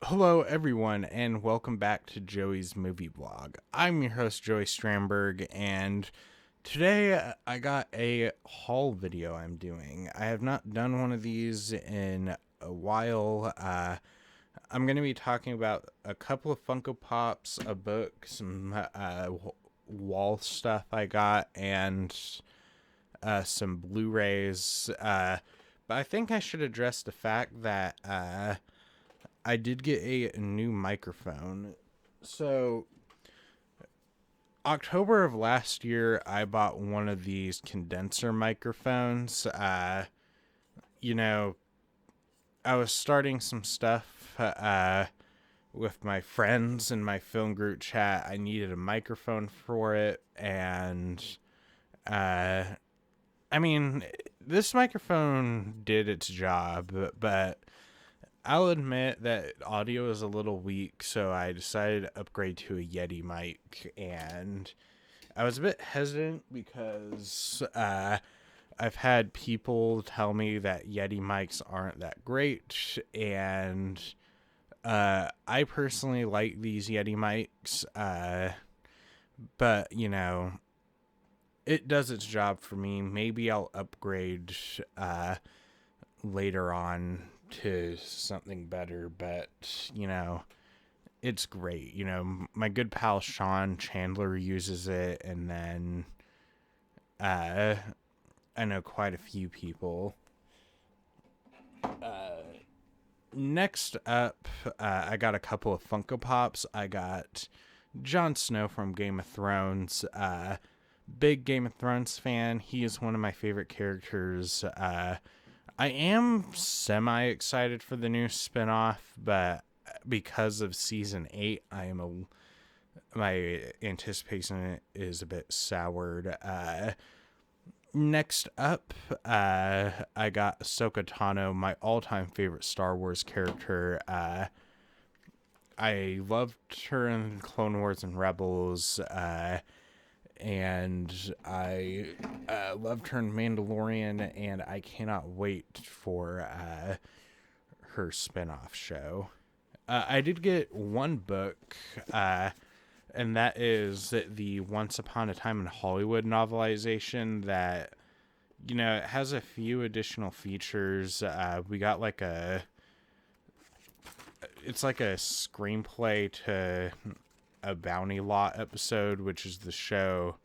Hello, everyone, and welcome back to Joey's Movie Vlog. I'm your host, Joey Stramberg, and today I got a haul video I'm doing. I have not done one of these in a while. I'm going to be talking about a couple of Funko Pops, a book, some wall stuff I got, and some Blu Rays. But I think I should address the fact that I did get a new microphone. So, October of last year, I bought one of these condenser microphones. You know, I was starting some stuff with my friends in my film group chat. I needed a microphone for it, and I mean, this microphone did its job, but I'll admit that audio is a little weak, so I decided to upgrade to a Yeti mic, and I was a bit hesitant because I've had people tell me that Yeti mics aren't that great, and I personally like these Yeti mics, but, it does its job for me. Maybe I'll upgrade later on to something better, but it's great. My good pal Sean Chandler uses it, and then I know quite a few people. Next up, I got a couple of Funko Pops. I got Jon Snow from Game of Thrones. Big Game of Thrones fan. He is one of my favorite characters. I am semi-excited for the new spinoff, but because of season 8, my anticipation is a bit soured. Next up, I got Ahsoka Tano, my all-time favorite Star Wars character. I loved her in Clone Wars and Rebels, and I loved her in Mandalorian, and I cannot wait for her spinoff show. I did get one book, and that is the Once Upon a Time in Hollywood novelization that, it has a few additional features. We got it's like a screenplay to a Bounty Law episode, which is the show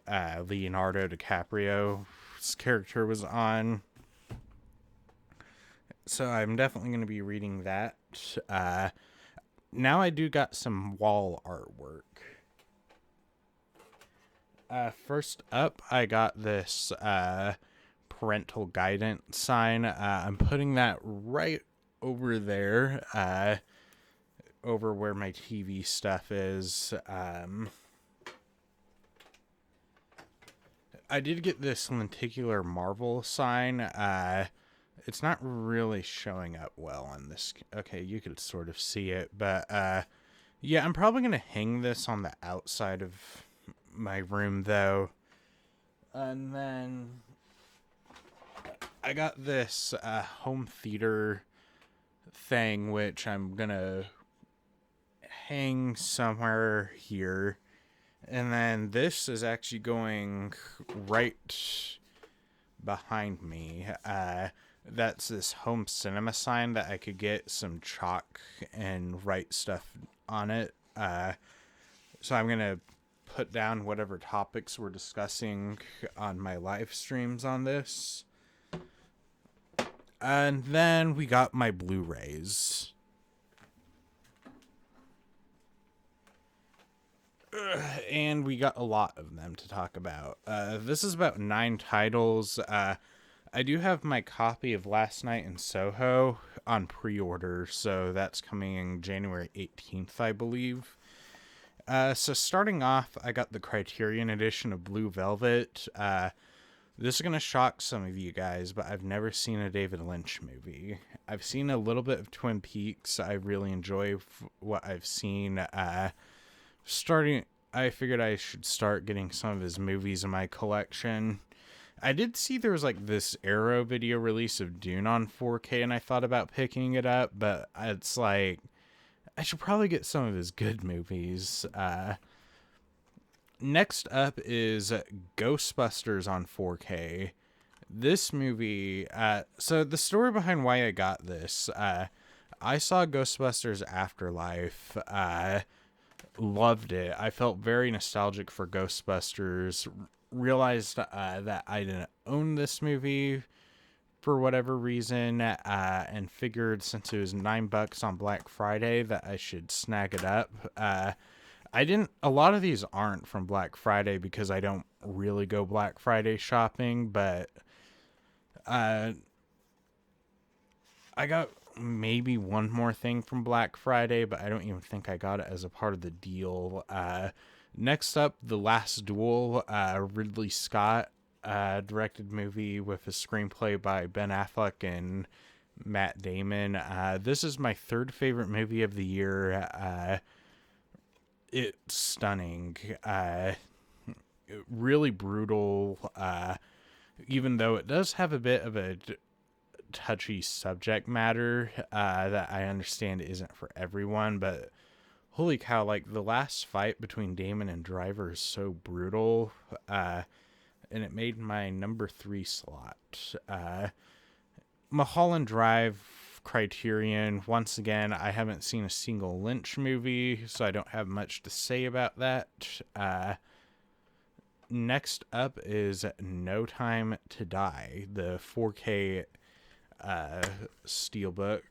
Leonardo DiCaprio's character was on. So I'm definitely going to be reading that. Now I do got some wall artwork. First up, I got this parental guidance sign. I'm putting that right over there, over where my TV stuff is. I did get this lenticular Marvel sign. It's not really showing up well on this. Okay, you could sort of see it, but yeah, I'm probably going to hang this on the outside of my room, though. And then I got this home theater thing, which I'm going to hang somewhere here. And then this is actually going right behind me. That's this home cinema sign that I could get some chalk and write stuff on it. So I'm going to put down whatever topics we're discussing on my live streams on this. And then we got my Blu Rays. And we got a lot of them to talk about. This is about 9 titles. I do have my copy of Last Night in Soho on pre-order, so that's coming in January 18th, I believe. So starting off, I got the Criterion edition of Blue Velvet. This is going to shock some of you guys, but I've never seen a David Lynch movie. I've seen a little bit of Twin Peaks. I really enjoy what I've seen. I figured I should start getting some of his movies in my collection. I did see there was this Arrow video release of Dune on 4K, and I thought about picking it up, but it's I should probably get some of his good movies. Next up is Ghostbusters on 4K. This movie, so the story behind why I got this, I saw Ghostbusters Afterlife, loved it. I felt very nostalgic for Ghostbusters, realized that I didn't own this movie for whatever reason, and figured since it was $9 on Black Friday that I should snag it up. A lot of these aren't from Black Friday because I don't really go Black Friday shopping, but I got maybe one more thing from Black Friday, but I don't even think I got it as a part of the deal. Next up, The Last Duel, Ridley Scott directed movie with a screenplay by Ben Affleck and Matt Damon. This is my third favorite movie of the year. It's stunning. Really brutal. Even though it does have a bit of a touchy subject matter that I understand isn't for everyone, but holy cow, like the last fight between Damon and Driver is so brutal, and it made my number 3 slot. Mulholland Drive, Criterion. Once again, I haven't seen a single Lynch movie, so I don't have much to say about that. Next up is No Time to Die, the 4K steelbook.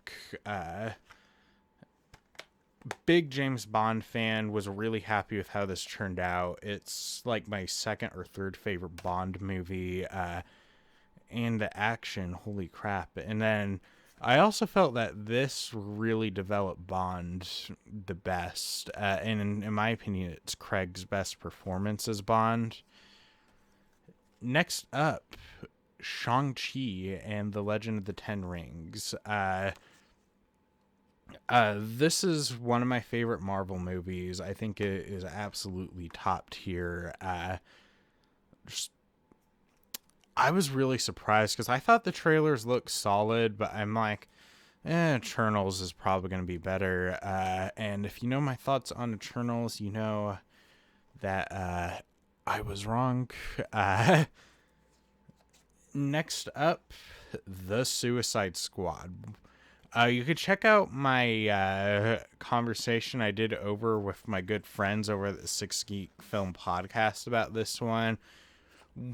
Big James Bond fan, was really happy with how this turned out. It's like my second or third favorite Bond movie, and the action, holy crap. And then I also felt that this really developed Bond the best, and in my opinion, it's Craig's best performance as Bond. Next up, Shang-Chi and the Legend of the Ten Rings. This is one of my favorite Marvel movies. I think it is absolutely top tier. I was really surprised because I thought the trailers looked solid, but I'm like, Eternals is probably going to be better. And if you know my thoughts on Eternals, you know that I was wrong. Next up, The Suicide Squad. You could check out my conversation I did over with my good friends over at the Six Geek Film Podcast about this one.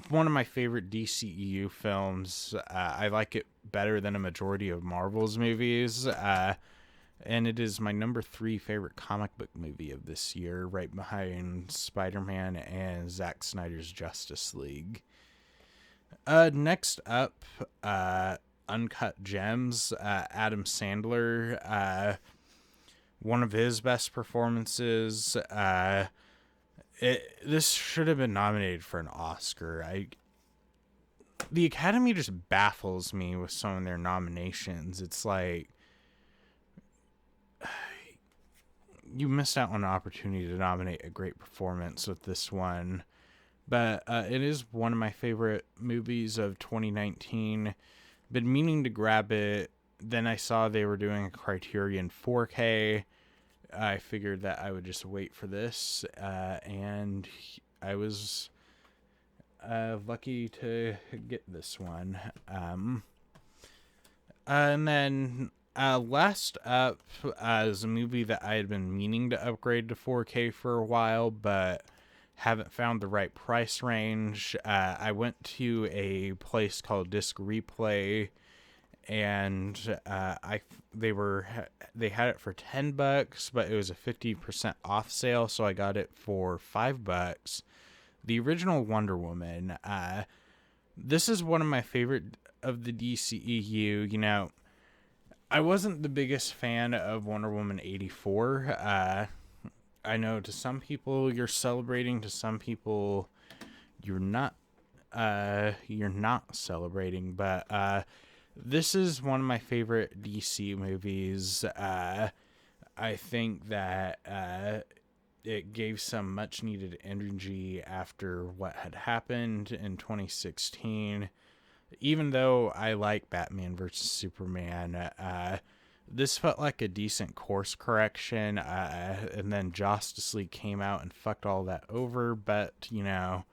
One of my favorite DCEU films. I like it better than a majority of Marvel's movies. And it is my number 3 favorite comic book movie of this year, right behind Spider-Man and Zack Snyder's Justice League. Next up, Uncut Gems, Adam Sandler, one of his best performances. This should have been nominated for an Oscar. The Academy just baffles me with some of their nominations. It's like, you missed out on an opportunity to nominate a great performance with this one. But it is one of my favorite movies of 2019. Been meaning to grab it. Then I saw they were doing a Criterion 4K. I figured that I would just wait for this. And I was lucky to get this one. And then last up is a movie that I had been meaning to upgrade to 4K for a while, but haven't found the right price range. I went to a place called Disc Replay, and they had it for $10, but it was a 50% off sale, so I got it for $5. The original Wonder Woman. This is one of my favorite of the DCEU. You know, I wasn't the biggest fan of Wonder Woman 84. I know to some people you're celebrating, to some people you're not celebrating, but this is one of my favorite DC movies. I think that it gave some much needed energy after what had happened in 2016. Even though I like Batman versus Superman, this felt like a decent course correction, and then Justice League came out and fucked all that over, but, you know,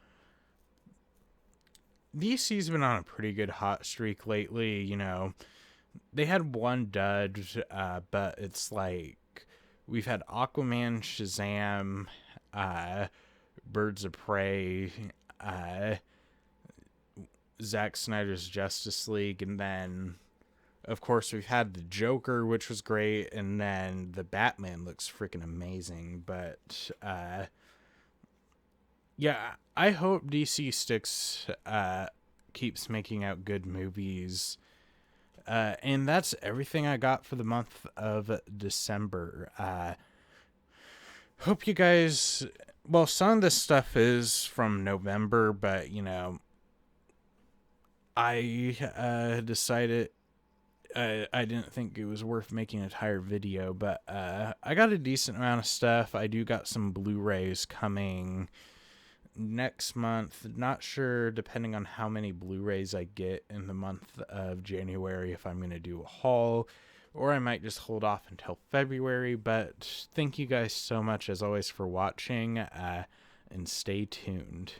DC's been on a pretty good hot streak lately. You know, they had one dud, but it's like we've had Aquaman, Shazam, Birds of Prey, Zack Snyder's Justice League, and then, of course, we've had the Joker, which was great, and then the Batman looks freaking amazing. But yeah, I hope DC keeps making out good movies. And that's everything I got for the month of December. Hope you guys... Well, some of this stuff is from November, but, you know, I decided I didn't think it was worth making an entire video, but I got a decent amount of stuff. I do got some Blu Rays coming next month. Not sure, depending on how many Blu Rays I get in the month of January, if I'm going to do a haul, or I might just hold off until February. But thank you guys so much, as always, for watching, and stay tuned.